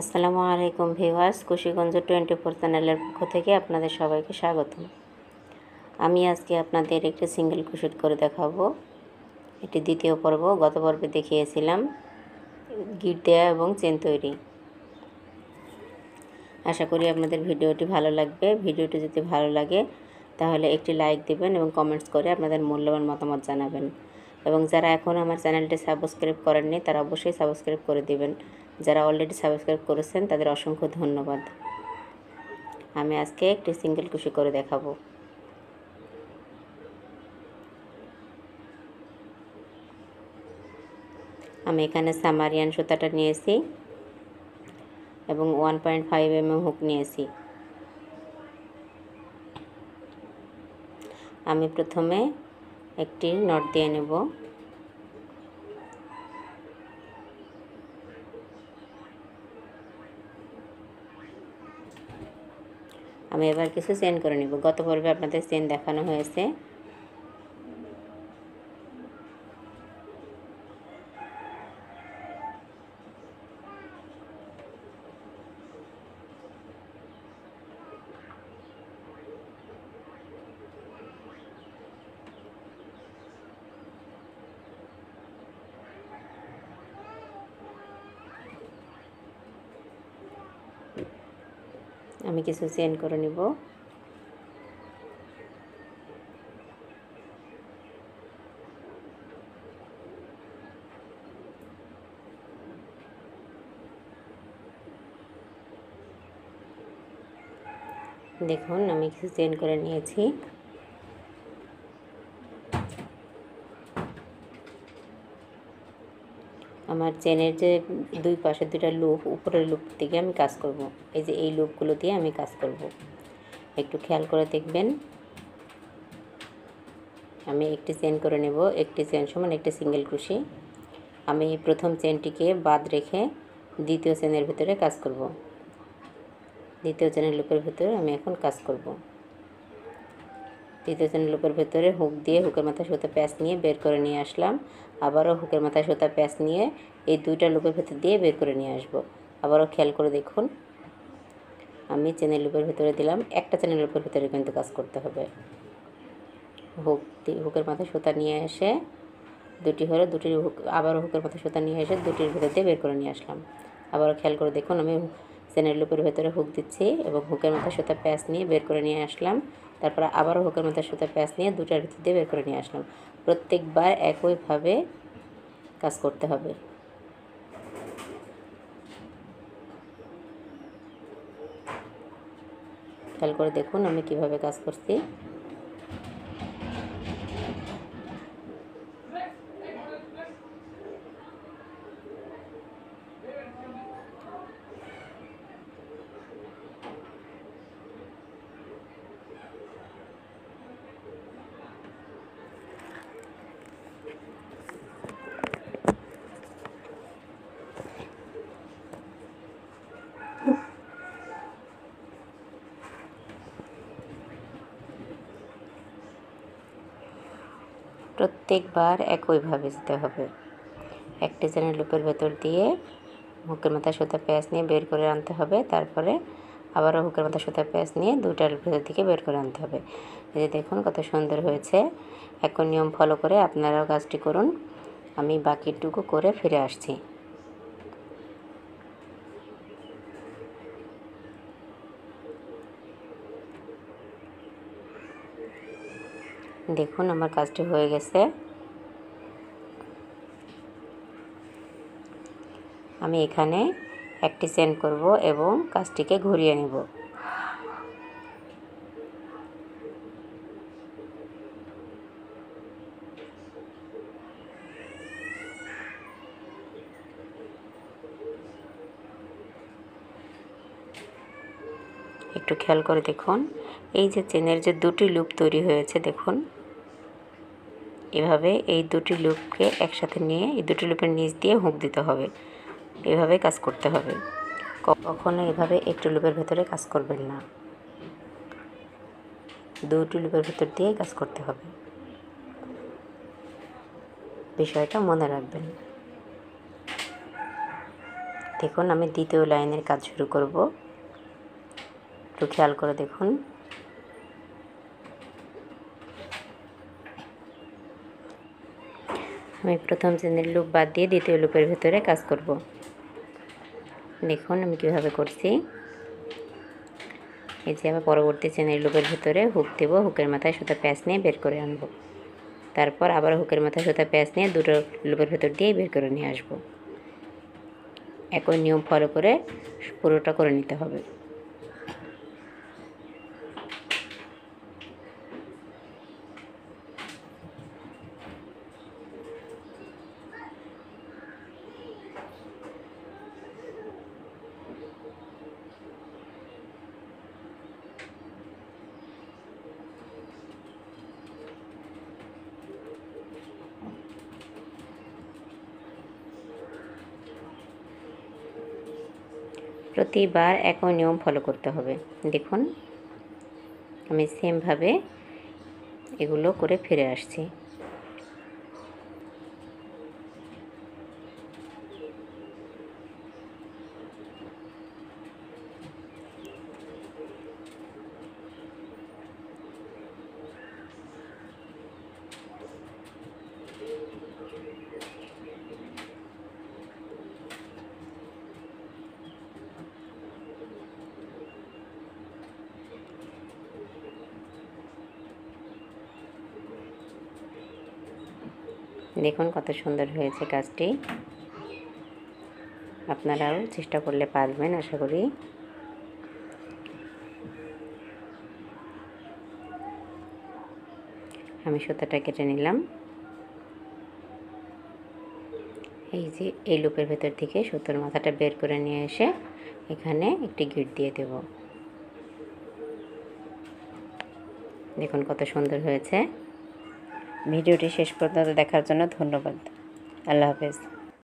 আসসালামু আলাইকুম ভিউয়ার্স, কুশিগঞ্জ 24 চ্যানেলের পক্ষ থেকে আপনাদের সবাইকে স্বাগতম। আমি আজকে আপনাদের একটি সিঙ্গেল ক্রোশেট করে দেখাবো। এটি দ্বিতীয় পর্ব। গত পর্বে দেখিয়েছিলাম গিট দেওয়া এবং চেন তৈরি। আশা করি আপনাদের ভিডিওটি ভালো লাগবে। ভিডিওটি যদি ভালো লাগে তাহলে একটি লাইক দিবেন এবং কমেন্টস করে আপনাদের মূল্যবান মতামত জানাবেন। এবং যারা এখন আমার চ্যানেলটি সাবস্ক্রাইব করেননি তারা অবশ্যই সাবস্ক্রাইব করে দিবেন। যারা অলরেডি সাবস্ক্রাইব করেছেন তাদের অসংখ্য ধন্যবাদ। আমি আজকে একটি সিঙ্গেল কুশি করে দেখাবো। আমি এখানে সামারিয়ান সুতাটা নিয়েছি এবং 1.5 mm হুক নিয়েছি। আমি প্রথমে একটি নট দিয়ে নেব। আমি এবার কিছু চেন করে নেব। গত পর্বে আপনাদের চেন দেখানো হয়েছে। আমি কিছু চেন করে নিব। দেখুন আমি কিছু চেন করে নিয়েছি। আমার চেনের যে দুই পাশে দুইটা লুপ, উপরের লুপ থেকে আমি কাজ করব। এই যে এই লুপগুলো দিয়ে আমি কাজ করব, একটু খেয়াল করে দেখবেন। আমি একটি চেন করে নেব। একটি চেন সমান একটি সিঙ্গেল ক্রোশি। আমি প্রথম চেনটিকে বাদ রেখে দ্বিতীয় চেনের ভিতরে কাজ করব। দ্বিতীয় চেনের লুপের ভিতরে আমি এখন কাজ করব। দ্বিতীয় চেনের লুপের ভিতরে হুক দিয়ে হুকের মাথায় সুতা প্যাঁচ নিয়ে বের করে নিয়ে আসলাম। আবারও হুকের মাথায় সুতা প্যাঁচ নিয়ে এই দুইটা লুপের ভিতর দিয়ে বের করে নিয়ে আসব। আবারও খেয়াল করে দেখুন, আমি চেনের লুপের ভিতরে দিলাম। একটা চেনের লুপের ভিতরে কিন্তু কাজ করতে হবে। হুকের মাথায় সুতা নিয়ে এসে দুটি হলো, দুটির হুক আবারও হুকের মাথায় সুতা নিয়ে এসে দুটির ভিতর দিয়ে বের করে নিয়ে আসলাম। আবারও খেয়াল করে দেখুন, আমি চেনের লুপের ভেতরে হুক দিচ্ছি এবং হুকের মাথায় সুতা প্যাঁচ নিয়ে বের করে নিয়ে আসলাম। তারপরে আবারও হুকের মাথায় সুতা প্যাঁচ নিয়ে দুটার ভিতর দিয়ে বের করে নিয়ে আসলাম। প্রত্যেকবার একইভাবে কাজ করতে হবে। খেয়াল করে দেখুন আমি কিভাবে কাজ করছি। প্রত্যেকবার একইভাবে যেতে হবে। একটি চেনের লুপের ভেতর দিয়ে হুকের মাথায় সুতা প্যাঁচ নিয়ে বের করে আনতে হবে। তারপরে আবারও হুকের মাথায় সুতা প্যাঁচ নিয়ে দুইটার ভেতর থেকে বের করে আনতে হবে। এই যে দেখুন কত সুন্দর হয়েছে। একই নিয়ম ফলো করে আপনারাও কাজটি করুন। আমি বাকিটুকু করে ফিরে আসছি। দেখুন আমার কাজটি হয়ে গেছে। আমি এখানে একটি চেন করব এবং কাজটিকে ঘুরিয়ে নেব। একটু খেয়াল করে দেখুন, এই যে চেনের যে দুটি লুপ তৈরি হয়েছে, দেখুন এভাবে এই দুটি লুপকে একসাথে নিয়ে এই দুটি লুপের নিচ দিয়ে হুক দিতে হবে। এভাবে কাজ করতে হবে। কখনো এভাবে একটি লুপের ভেতরে কাজ করবেন না, দুটি লুপের ভেতর দিয়ে কাজ করতে হবে। বিষয়টা মনে রাখবেন। দেখুন আমি দ্বিতীয় লাইনের কাজ শুরু করব, একটু খেয়াল করে দেখুন। আমি প্রথম চেনের লুপ বাদ দিয়ে দ্বিতীয় লুপের ভেতরে কাজ করব। দেখুন আমি কীভাবে করছি। এই যে আবার পরবর্তী চেনের লুপের ভিতরে হুক দেব, হুকের মাথায় সুতা প্যাঁচ নিয়ে বের করে আনব, তারপর আবার হুকের মাথায় সুতা প্যাঁচ নিয়ে দুটো লুপের ভেতর দিয়ে বের করে নিয়ে আসব। একই নিয়ম ফলো করে পুরোটা করে নিতে হবে। প্রতিবার একই নিয়ম ফলো করতে হবে। দেখুন আমি সেমভাবে এগুলো করে ফিরে আসছি। দেখুন কত সুন্দর হয়েছে কাজটি। আপনারাও চেষ্টা করলে পারবেন আশা করি। আমি সুতাটা কেটে নিলাম। এই যে এই লুপের ভেতর থেকে সুতোর মাথাটা বের করে নিয়ে এসে এখানে একটি গিট দিয়ে দেব। দেখুন কত সুন্দর হয়েছে। ভিডিওটি শেষ পর্যন্ত দেখার জন্য ধন্যবাদ। আল্লাহ হাফেজ।